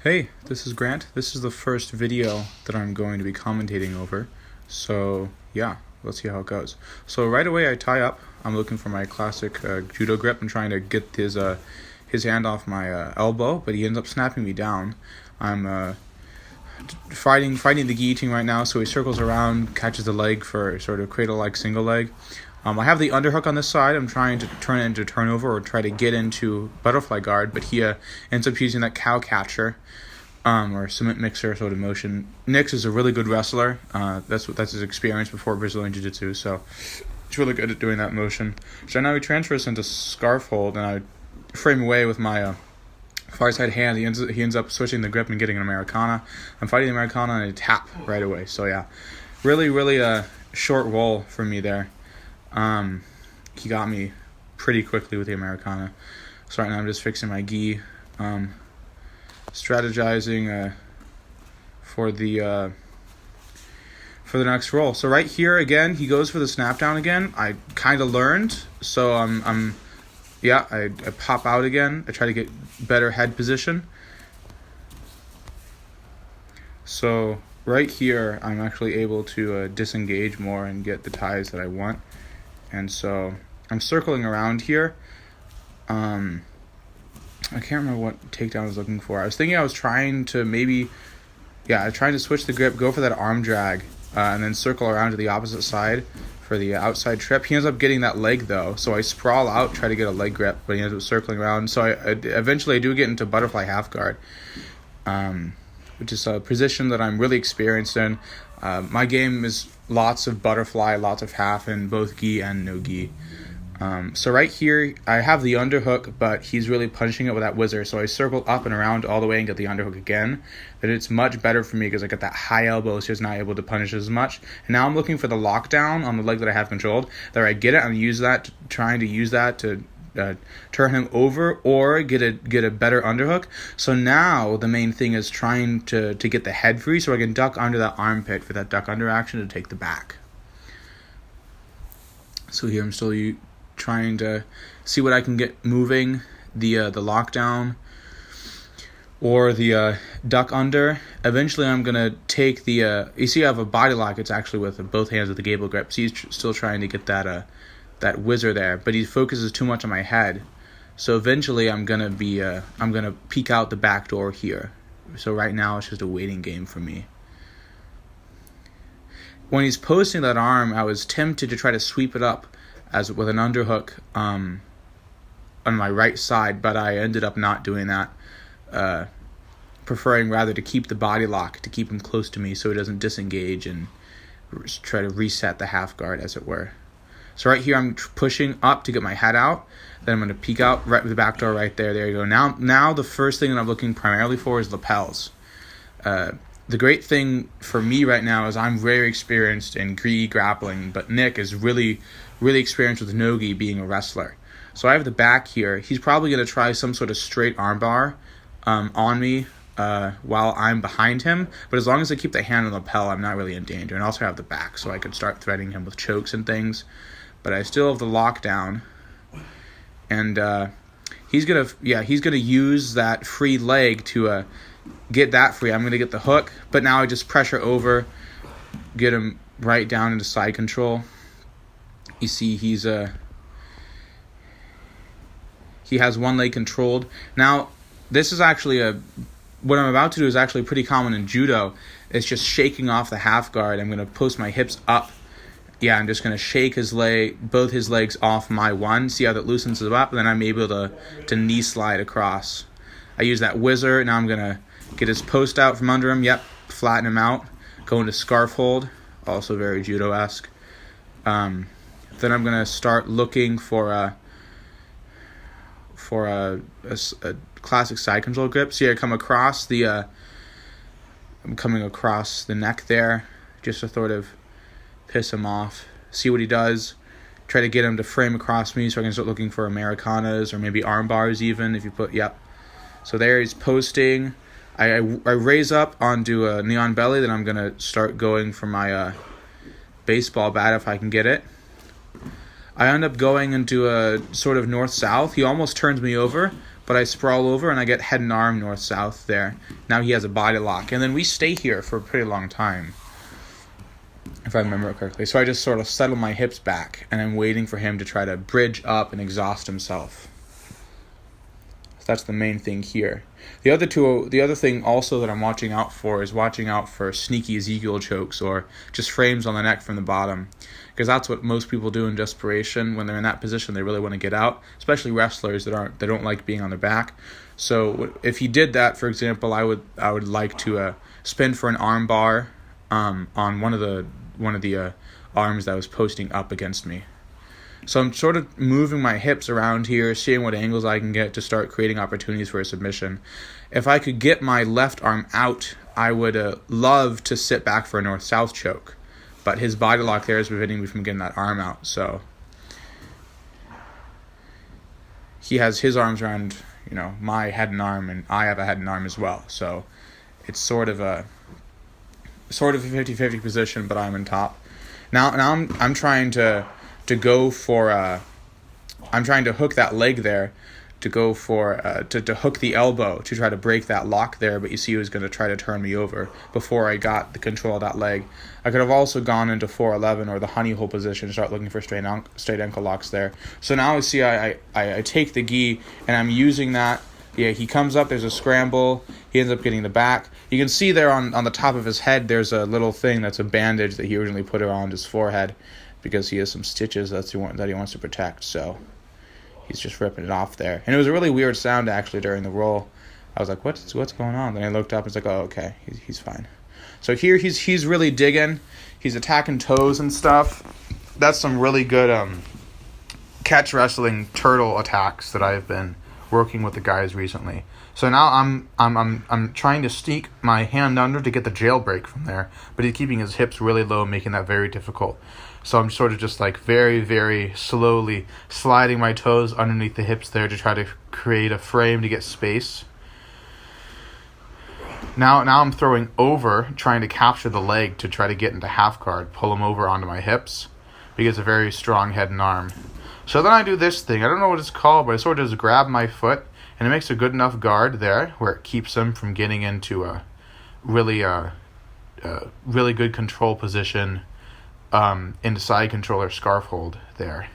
Hey, this is Grant. This is the first video that I'm going to be commentating over. So, yeah, let's see how it goes. So right away I tie up. I'm looking for my classic judo grip. I'm trying to get his hand off my elbow, but he ends up snapping me down. I'm fighting the guillotine right now, so he circles around, catches the leg for sort of cradle-like single leg. I have the underhook on this side. I'm trying to turn it into turnover or try to get into butterfly guard, but he ends up using that cow catcher or cement mixer sort of motion. Nix is a really good wrestler. That's his experience before Brazilian Jiu Jitsu, so he's really good at doing that motion. So now he transfers into scarf hold, and I frame away with my far side hand. He ends up switching the grip and getting an Americana. I'm fighting the Americana and a tap right away. So yeah, really a short roll for me there. He got me pretty quickly with the Americana. So right now I'm just fixing my gi, strategizing for the next roll. So right here again, he goes for the snap down again. I kind of learned, so I pop out again. I try to get better head position. So right here, I'm actually able to disengage more and get the ties that I want. And so I'm circling around here. I can't remember what takedown I was looking for. I was thinking I was trying to trying to switch the grip, go for that arm drag, and then circle around to the opposite side for the outside trip. He ends up getting that leg though, so I sprawl out, try to get a leg grip, but he ends up circling around. So I eventually do get into butterfly half guard, which is a position that I'm really experienced in. My game is lots of butterfly, lots of half, and both gi and no gi. So right here, I have the underhook, but he's really punishing it with that whizzer. So I circle up and around all the way and get the underhook again. But it's much better for me because I get that high elbow, so he's not able to punish as much. And now I'm looking for the lockdown on the leg that I have controlled. There I get it, I'm trying to use that to turn him over or get a better underhook. So now the main thing is trying to get the head free so I can duck under that armpit for that duck under action to take the back. So here I'm still trying to see what I can get moving, the lockdown or the duck under. Eventually I'm going to take the, you see I have a body lock, it's actually with both hands with the gable grip, so he's still trying to get that whizzer there, but he focuses too much on my head. So eventually I'm gonna peek out the back door here. So right now it's just a waiting game for me. When he's posting that arm, I was tempted to try to sweep it up with an underhook on my right side, but I ended up not doing that. Preferring rather to keep the body lock, to keep him close to me so he doesn't disengage and try to reset the half guard, as it were. So right here, I'm pushing up to get my head out. Then I'm going to peek out right with the back door right there. There you go. Now the first thing that I'm looking primarily for is lapels. The great thing for me right now is I'm very experienced in gi grappling, but Nick is really experienced with no-gi, being a wrestler. So I have the back here. He's probably going to try some sort of straight armbar on me while I'm behind him. But as long as I keep the hand on the lapel, I'm not really in danger. And also have the back, so I could start threatening him with chokes and things. But I still have the lockdown, and he's gonna use that free leg to get that free. I'm gonna get the hook, but now I just pressure over, get him right down into side control. You see, he has one leg controlled. Now, this is actually what I'm about to do is actually pretty common in judo. It's just shaking off the half guard. I'm gonna post my hips up. Yeah, I'm just going to shake both his legs off my one. See how that loosens it up? And then I'm able to knee slide across. I use that whizzer. Now I'm going to get his post out from under him. Yep, flatten him out. Go into scarf hold. Also very judo-esque. Then I'm going to start looking for a classic side control grip. See, I come across I'm coming across the neck there, just to sort of piss him off, see what he does, try to get him to frame across me so I can start looking for Americanas or maybe arm bars even if you put, yep. So there he's posting. I raise up onto a neon belly, then I'm going to start going for my baseball bat if I can get it. I end up going into a sort of north-south. He almost turns me over, but but I sprawl over and I get head and arm north-south there. Now he has a body lock. And then we stay here for a pretty long time, if I remember it correctly. So I just sort of settle my hips back, and I'm waiting for him to try to bridge up and exhaust himself. So that's the main thing here. The other thing also that I'm watching out for is watching out for sneaky Ezekiel chokes or just frames on the neck from the bottom, because that's what most people do in desperation. When they're in that position, they really want to get out, especially wrestlers that don't like being on their back. So if he did that, for example, I would like to spin for an arm bar on one of the arms that was posting up against me. So I'm sort of moving my hips around here, seeing what angles I can get to start creating opportunities for a submission. If I could get my left arm out, I would love to sit back for a north-south choke. But his body lock there is preventing me from getting that arm out. So he has his arms around, my head and arm, and I have a head and arm as well. So it's sort of a 50-50 position, but I'm in top. Now I'm trying to go for I'm trying to hook that leg there to go for to hook the elbow to try to break that lock there, but you see he was going to try to turn me over before I got the control of that leg. I could have also gone into 411 or the honey hole position and start looking for straight ankle locks there. So now you see I take the gi and I'm using that. Yeah, he comes up, there's a scramble, he ends up getting the back. You can see there on the top of his head there's a little thing that's a bandage that he originally put around his forehead because he has some stitches that he wants to protect, so he's just ripping it off there. And it was a really weird sound actually during the roll. I was like, what's going on? Then I looked up and it's like, oh, okay, he's fine. So here he's really digging. He's attacking toes and stuff. That's some really good catch wrestling turtle attacks that I've been working with the guys recently. So now I'm trying to sneak my hand under to get the jailbreak from there, but he's keeping his hips really low, making that very difficult. So I'm sort of just like very, very slowly sliding my toes underneath the hips there to try to create a frame to get space. Now I'm throwing over, trying to capture the leg to try to get into half guard, pull him over onto my hips, because a very strong head and arm. So then I do this thing. I don't know what it's called, but I sort of just grab my foot, and it makes a good enough guard there where it keeps him from getting into a really good control position into side control or scarf hold there.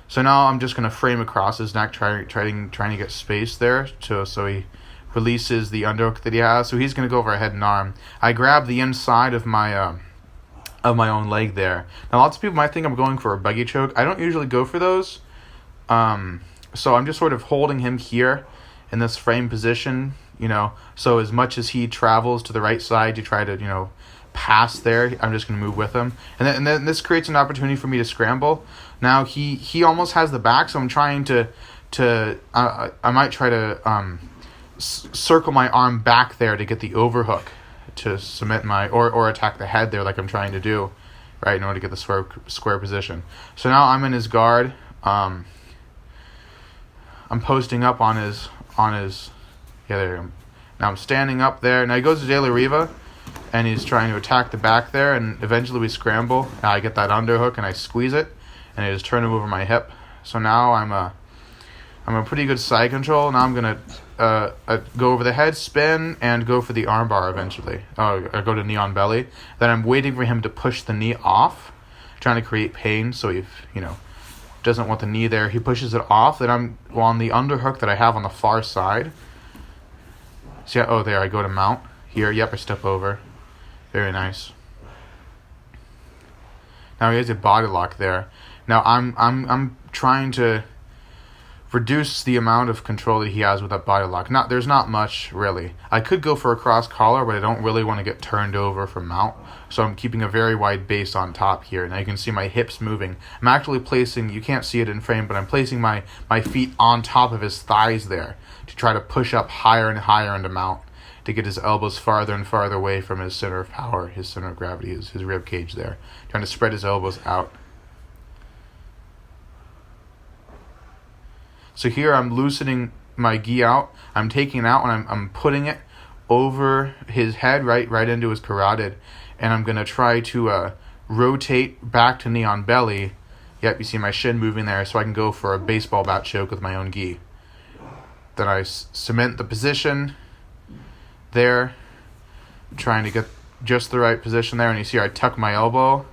So now I'm just going to frame across his neck, trying to get space there so he releases the underhook that he has. So he's going to go over a head and arm. I grab the inside of my own leg there. Now lots of people might think I'm going for a buggy choke. I don't usually go for those. So I'm just sort of holding him here in this frame position, so as much as he travels to the right side to try to, pass there, I'm just going to move with him. And then this creates an opportunity for me to scramble. Now he almost has the back, so I'm trying I might try to circle my arm back there to get the overhook to submit or attack the head there like I'm trying to do, right, in order to get the square position. So now I'm in his guard. I'm posting up on his there you go. Now I'm standing up there. Now he goes to De La Riva, and he's trying to attack the back there, and eventually we scramble. Now I get that underhook and I squeeze it, and I just turn him over my hip. So now I'm a pretty good side control. Now I'm gonna go over the head, spin, and go for the armbar eventually. I go to knee on belly. Then I'm waiting for him to push the knee off, trying to create pain. So he doesn't want the knee there. He pushes it off. Then I'm on the underhook that I have on the far side. See, there I go to mount here. Yep, I step over. Very nice. Now he has a body lock there. Now I'm trying to reduce the amount of control that he has with that body lock. There's not much really. I could go for a cross collar, but I don't really want to get turned over for mount. So I'm keeping a very wide base on top here. Now you can see my hips moving. I'm actually placing, you can't see it in frame, but I'm placing my feet on top of his thighs there to try to push up higher and higher into mount to get his elbows farther and farther away from his center of power, his center of gravity, his rib cage there. Trying to spread his elbows out. So here I'm loosening my gi out. I'm taking it out and I'm putting it over his head, right into his carotid. And I'm going to try to rotate back to knee on belly, Yep, you see my shin moving there, so I can go for a baseball bat choke with my own gi. Then I cement the position there, trying to get just the right position there, and you see I tuck my elbow,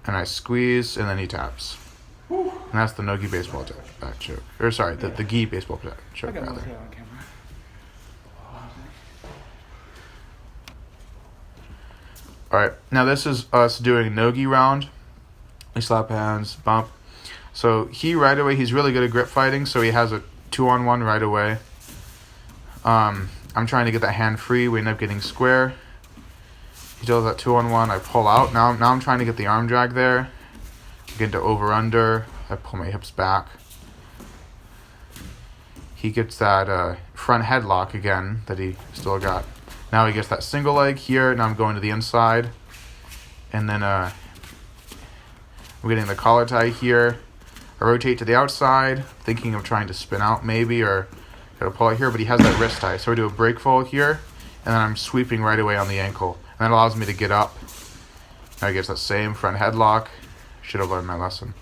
and I squeeze, and then he taps. And that's the no-gi baseball bat choke. Or sorry, the gi baseball bat choke, rather. Alright, now this is us doing a no-gi round. We slap hands, bump. So he right away, he's really good at grip fighting, so he has a 2-on-1 right away. I'm trying to get that hand free. We end up getting square. He does that 2-on-1. I pull out. Now I'm trying to get the arm drag there. Get into over-under. I pull my hips back. He gets that front headlock again that he still got. Now he gets that single leg here. Now I'm going to the inside. And then I'm getting the collar tie here. I rotate to the outside, thinking of trying to spin out maybe, or gotta pull it here, but he has that wrist tie. So I do a break fall here, and then I'm sweeping right away on the ankle. And that allows me to get up. Now he gets that same front headlock. Should have learned my lesson.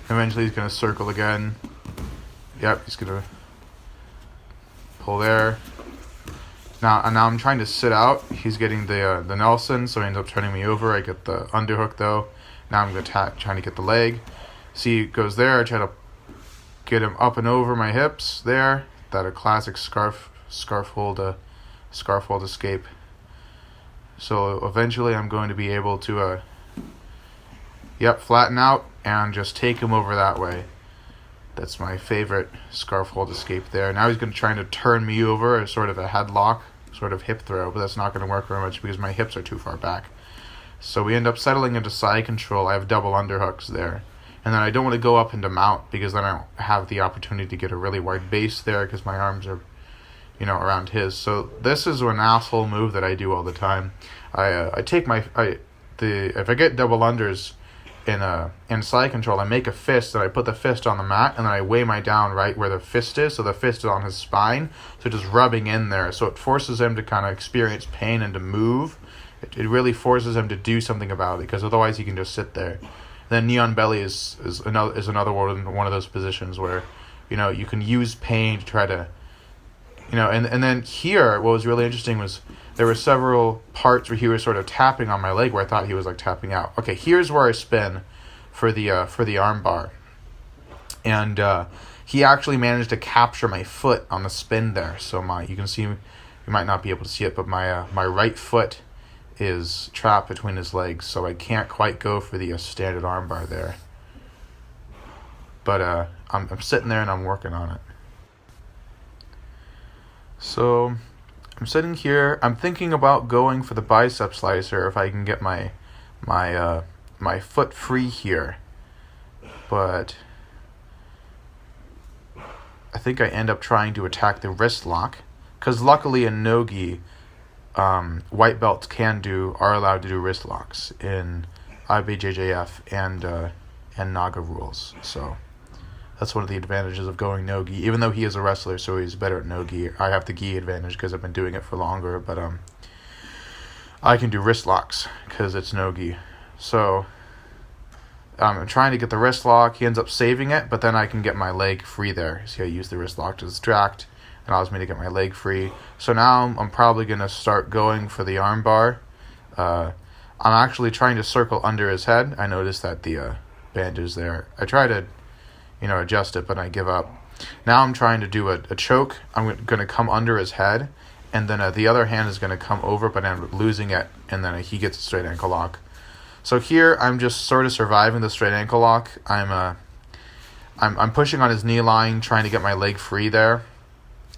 Eventually he's gonna circle again. Yep, he's gonna pull there. Now I'm trying to sit out. He's getting the Nelson, so he ends up turning me over. I get the underhook though. Now I'm trying to get the leg. See, it goes there. I try to get him up and over my hips there. That a classic scarf hold escape. So eventually I'm going to be able to flatten out and just take him over that way. That's my favorite scarf hold escape there. Now he's going to try to turn me over as sort of a headlock, sort of hip throw, but that's not going to work very much because my hips are too far back. So we end up settling into side control. I have double underhooks there. And then I don't want to go up into mount because then I don't have the opportunity to get a really wide base there because my arms are, around his. So this is an asshole move that I do all the time. I take if I get double unders in side control, I make a fist and I put the fist on the mat and then I weigh my down right where the fist is, so the fist is on his spine, so just rubbing in there. So it forces him to kind of experience pain and to move. It really forces him to do something about it because otherwise he can just sit there. Then knee on belly is another one of those positions where you can use pain to try to and then here what was really interesting was there were several parts where he was sort of tapping on my leg where I thought he was like tapping out. Okay, here's where I spin for the arm bar, and he actually managed to capture my foot on the spin there. So you can see, you might not be able to see it, but my right foot is trapped between his legs, so I can't quite go for the standard arm bar there. But I'm sitting there and I'm working on it. So I'm sitting here. I'm thinking about going for the bicep slicer if I can get my foot free here, but I think I end up trying to attack the wrist lock because luckily in no-gi, white belts are allowed to do wrist locks in IBJJF and Naga rules. So that's one of the advantages of going no-gi. Even though he is a wrestler, so he's better at no-gi. I have the gi advantage because I've been doing it for longer, but I can do wrist locks because it's no-gi. So I'm trying to get the wrist lock. He ends up saving it, but then I can get my leg free there. See, I use the wrist lock to distract. It allows me to get my leg free. So now I'm probably going to start going for the arm bar. I'm actually trying to circle under his head. I noticed that the band is there. I try to adjust it, but I give up. Now I'm trying to do a choke. I'm going to come under his head, and then the other hand is going to come over, but I'm losing it, and then he gets a straight ankle lock. So here I'm just sort of surviving the straight ankle lock. I'm pushing on his knee line, trying to get my leg free there,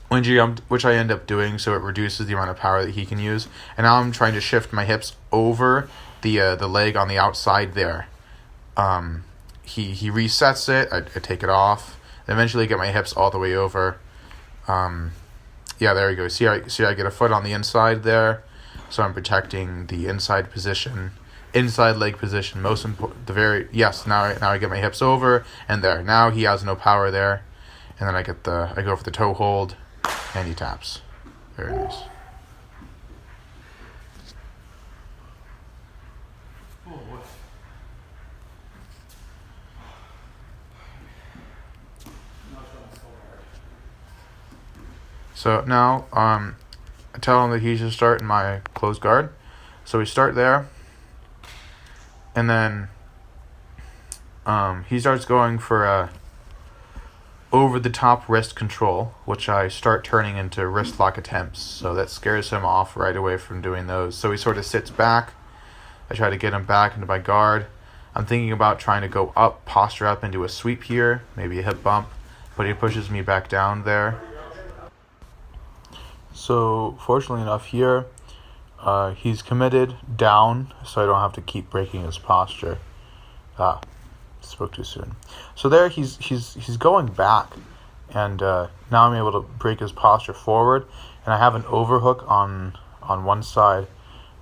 which I end up doing, so it reduces the amount of power that he can use. And now I'm trying to shift my hips over the leg on the outside there. He resets it. I take it off. Eventually get my hips all the way over. There we go. See, I get a foot on the inside there, so I'm protecting the inside position, inside leg position. Most important, Now I get my hips over and there. Now he has no power there, and then I go for the toe hold, and he taps. Very nice. So now I tell him that he should start in my closed guard. So we start there, and then he starts going for a over-the-top wrist control, which I start turning into wrist lock attempts. So that scares him off right away from doing those. So he sort of sits back. I try to get him back into my guard. I'm thinking about trying to go up, posture up into a sweep here, maybe a hip bump, but he pushes me back down there. So fortunately enough here, he's committed down, so I don't have to keep breaking his posture. Spoke too soon. So there he's going back, and now I'm able to break his posture forward, and I have an overhook on one side,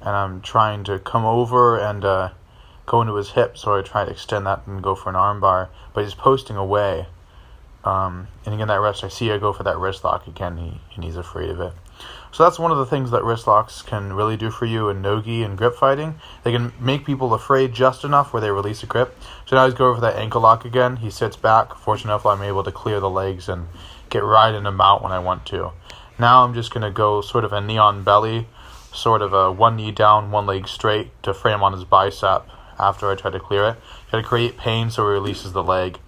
and I'm trying to come over and go into his hip, so I try to extend that and go for an arm bar, but he's posting away. And again, that wrist, I go for that wrist lock again, and he's afraid of it. So that's one of the things that wrist locks can really do for you in no-gi and grip fighting. They can make people afraid just enough where they release a grip. So now he's going for that ankle lock again. He sits back. Fortunately enough, I'm able to clear the legs and get right in him out when I want to. Now I'm just going to go sort of a knee on belly, sort of a one knee down, one leg straight to frame on his bicep after I try to clear it. Try to create pain so he releases the leg.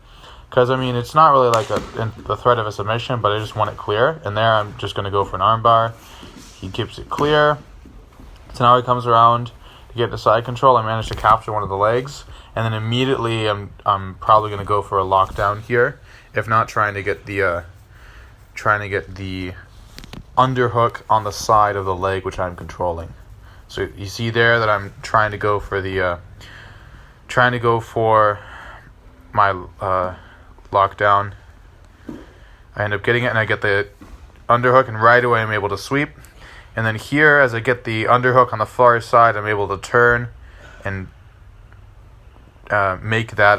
Because, I mean, it's not really like the threat of a submission, but I just want it clear. And there I'm just going to go for an arm bar. He keeps it clear. So now he comes around to get the side control. I managed to capture one of the legs. And then immediately I'm probably going to go for a lockdown here. If not, trying to get the underhook on the side of the leg, which I'm controlling. So you see there that I'm trying to go for my lockdown. I end up getting it, and I get the underhook, and right away I'm able to sweep. And then here, as I get the underhook on the far side, I'm able to turn and make that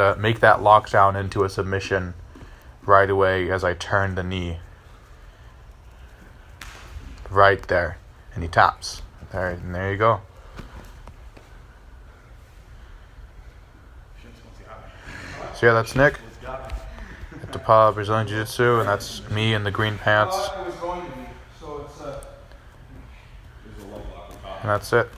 lockdown into a submission right away as I turn the knee. Right there. And he taps. There you go. So yeah, that's Nick at DePauw Brazilian Jiu Jitsu, and that's me in the green pants. And that's it.